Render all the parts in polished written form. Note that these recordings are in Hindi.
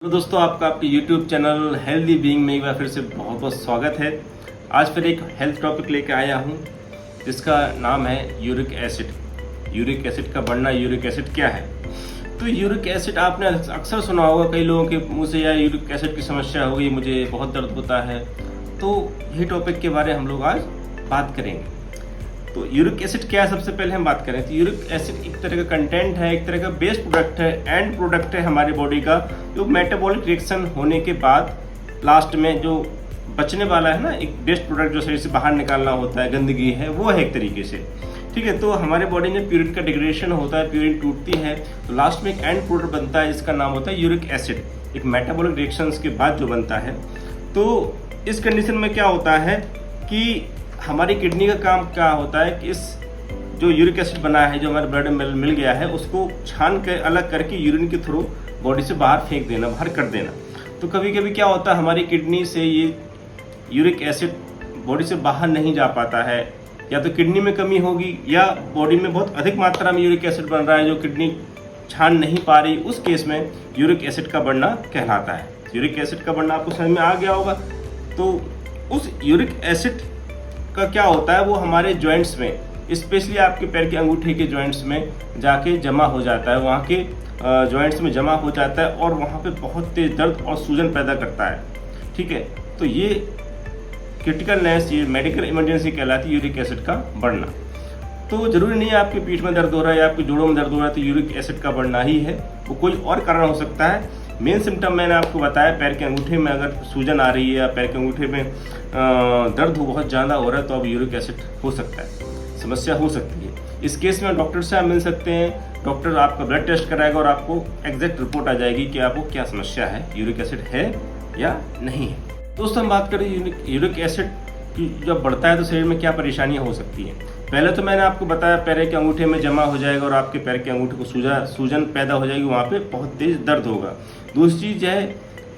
हेलो दोस्तों, आपका आपके YouTube चैनल हेल्दी बीइंग में एक बार फिर से बहुत बहुत स्वागत है। आज फिर एक हेल्थ टॉपिक लेके आया हूँ जिसका नाम है यूरिक एसिड। यूरिक एसिड का बढ़ना, यूरिक एसिड क्या है? तो यूरिक एसिड आपने अक्सर सुना होगा, कई लोगों के मुंह से या यूरिक एसिड की समस्या हो गई, मुझे बहुत दर्द होता है। तो यही टॉपिक के बारे में हम लोग आज बात करेंगे। तो यूरिक एसिड क्या है, सबसे पहले हम बात करें तो यूरिक एसिड एक तरह का कंटेंट है, एक तरह का बेस प्रोडक्ट है, एंड प्रोडक्ट है हमारी बॉडी का, जो मेटाबॉलिक रिएक्शन होने के बाद लास्ट में जो बचने वाला है ना, एक बेस्ट प्रोडक्ट जो शरीर से बाहर निकालना होता है, गंदगी है, वो है एक तरीके से। ठीक है, तो हमारे बॉडी में प्यूरिन का डिग्रेडेशन होता है, प्यूरिन टूटती है, तो लास्ट में एक एंड प्रोडक्ट बनता है, इसका नाम होता है यूरिक एसिड। एक मेटाबॉलिक रिएक्शंस के बाद जो बनता है। तो इस कंडीशन में क्या होता है कि हमारी किडनी का काम क्या होता है कि इस जो यूरिक एसिड बना है, जो हमारे ब्लड में मिल गया है, उसको छान के अलग करके यूरिन के थ्रू बॉडी से बाहर फेंक देना, बाहर कर देना। तो कभी कभी क्या होता है, हमारी किडनी से ये यूरिक एसिड बॉडी से बाहर नहीं जा पाता है, या तो किडनी में कमी होगी या बॉडी में बहुत अधिक मात्रा में यूरिक एसिड बन रहा है जो किडनी छान नहीं पा रही। उस केस में यूरिक एसिड का बढ़ना कहलाता है। यूरिक एसिड का बढ़ना आपको समझ में आ गया होगा। तो उस यूरिक एसिड का क्या होता है, वो हमारे जॉइंट्स में, स्पेशली आपके पैर के अंगूठे के जॉइंट्स में जाके जमा हो जाता है, वहाँ के जॉइंट्स में जमा हो जाता है और वहाँ पे बहुत तेज दर्द और सूजन पैदा करता है। ठीक है, तो ये क्रिटिकलनेस, ये मेडिकल इमरजेंसी कहलाती है यूरिक एसिड का बढ़ना। तो जरूरी नहीं है आपके पीठ में दर्द हो रहा है या आपके जोड़ों में दर्द हो रहा है तो यूरिक एसिड का बढ़ना ही है, वो कोई और कारण हो सकता है। मेन सिम्टम मैंने आपको बताया, पैर के अंगूठे में अगर सूजन आ रही है या पैर के अंगूठे में दर्द हो बहुत ज़्यादा हो रहा है तो अब यूरिक एसिड हो सकता है, समस्या हो सकती है। इस केस में डॉक्टर से आप मिल सकते हैं, डॉक्टर आपका ब्लड टेस्ट कराएगा और आपको एग्जैक्ट रिपोर्ट आ जाएगी कि आपको क्या समस्या है, यूरिक एसिड है या नहीं है। दोस्तों, हम बात करें यूरिक एसिड की, जब बढ़ता है तो शरीर में क्या परेशानियाँ हो सकती हैं। पहले तो मैंने आपको बताया पैर के अंगूठे में जमा हो जाएगा और आपके पैर के अंगूठे को सूजन पैदा हो जाएगी, वहाँ पे बहुत तेज दर्द होगा। दूसरी चीज़ है,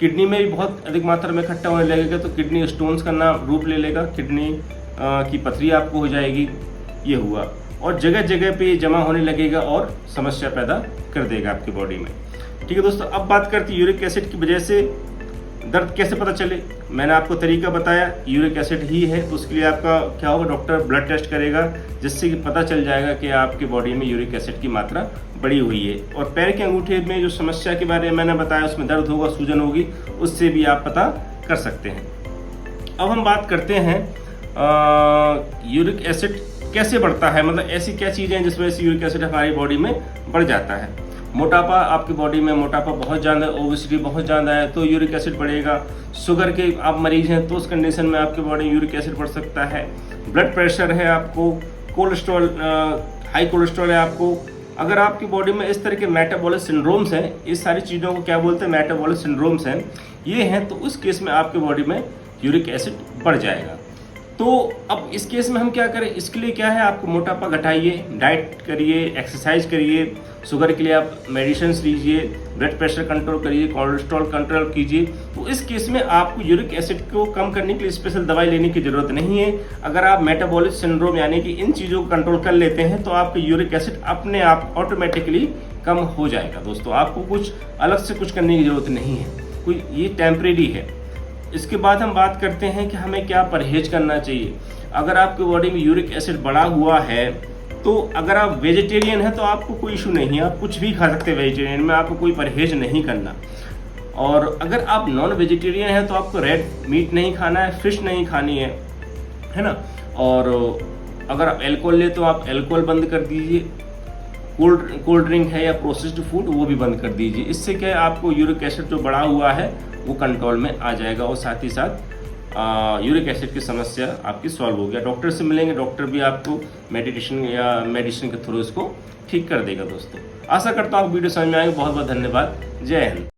किडनी में भी बहुत अधिक मात्रा में इकट्ठा होने लगेगा तो किडनी स्टोन्स का नाम रूप ले लेगा, किडनी की पथरी आपको हो जाएगी, ये हुआ। और जगह जगह पे जमा होने लगेगा और समस्या पैदा कर देगा आपकी बॉडी में। ठीक है दोस्तों, अब बात करते हैं यूरिक एसिड की वजह से दर्द कैसे पता चले। मैंने आपको तरीका बताया, यूरिक एसिड ही है, तो उसके लिए आपका क्या होगा, डॉक्टर ब्लड टेस्ट करेगा जिससे कि पता चल जाएगा कि आपकी बॉडी में यूरिक एसिड की मात्रा बढ़ी हुई है। और पैर के अंगूठे में जो समस्या के बारे में मैंने बताया, उसमें दर्द होगा, सूजन होगी, उससे भी आप पता कर सकते हैं। अब हम बात करते हैं यूरिक एसिड कैसे बढ़ता है, मतलब ऐसी क्या चीज़ें हैं जिस वजह से यूरिक एसिड हमारी बॉडी में बढ़ जाता है। मोटापा, आपकी बॉडी में मोटापा बहुत ज़्यादा है, ओबेसिटी बहुत ज़्यादा है तो यूरिक एसिड बढ़ेगा। शुगर के आप मरीज हैं तो उस कंडीशन में आपकी बॉडी में यूरिक एसिड बढ़ सकता है। ब्लड प्रेशर है आपको, कोलेस्ट्रॉल, हाई कोलेस्ट्रॉल है आपको, अगर आपकी बॉडी में इस तरह के मेटाबॉलिक सिंड्रोम्स हैं, इस सारी चीज़ों को क्या बोलते हैं, मेटाबॉलिक सिंड्रोम्स हैं, ये हैं, तो उस केस में आपकी बॉडी में यूरिक एसिड बढ़ जाएगा। तो अब इस केस में हम क्या करें, इसके लिए क्या है, आपको मोटापा घटाइए, डाइट करिए, एक्सरसाइज करिए, शुगर के लिए आप मेडिसिन लीजिए, ब्लड प्रेशर कंट्रोल करिए, कोलेस्ट्रॉल कंट्रोल कीजिए। तो इस केस में आपको यूरिक एसिड को कम करने के लिए स्पेशल दवाई लेने की जरूरत नहीं है। अगर आप मेटाबॉलिक सिंड्रोम यानी कि इन चीज़ों को कंट्रोल कर लेते हैं तो आपका यूरिक एसिड अपने आप ऑटोमेटिकली कम हो जाएगा। दोस्तों, आपको कुछ अलग से कुछ करने की जरूरत नहीं है, कोई ये टेम्परेरी है। इसके बाद हम बात करते हैं कि हमें क्या परहेज करना चाहिए। अगर आपकी बॉडी में यूरिक एसिड बढ़ा हुआ है तो अगर आप वेजिटेरियन हैं तो आपको कोई इशू नहीं है, आप कुछ भी खा सकते हैं वेजिटेरियन में, आपको कोई परहेज नहीं करना। और अगर आप नॉन वेजिटेरियन हैं तो आपको रेड मीट नहीं खाना है, फिश नहीं खानी है ना। और अगर आप एल्कोहल ले तो आप एल्कोहल बंद कर दीजिए, कोल्ड ड्रिंक है या प्रोसेस्ड फूड वो भी बंद कर दीजिए। इससे क्या है, आपको यूरिक एसिड जो बढ़ा हुआ है वो कंट्रोल में आ जाएगा और साथ ही साथ यूरिक एसिड की समस्या आपकी सॉल्व हो गया। डॉक्टर से मिलेंगे, डॉक्टर भी आपको मेडिटेशन या मेडिसिन के थ्रू इसको ठीक कर देगा। दोस्तों, आशा करता हूँ वीडियो समझ में आएगी। बहुत बहुत धन्यवाद। जय हिंद।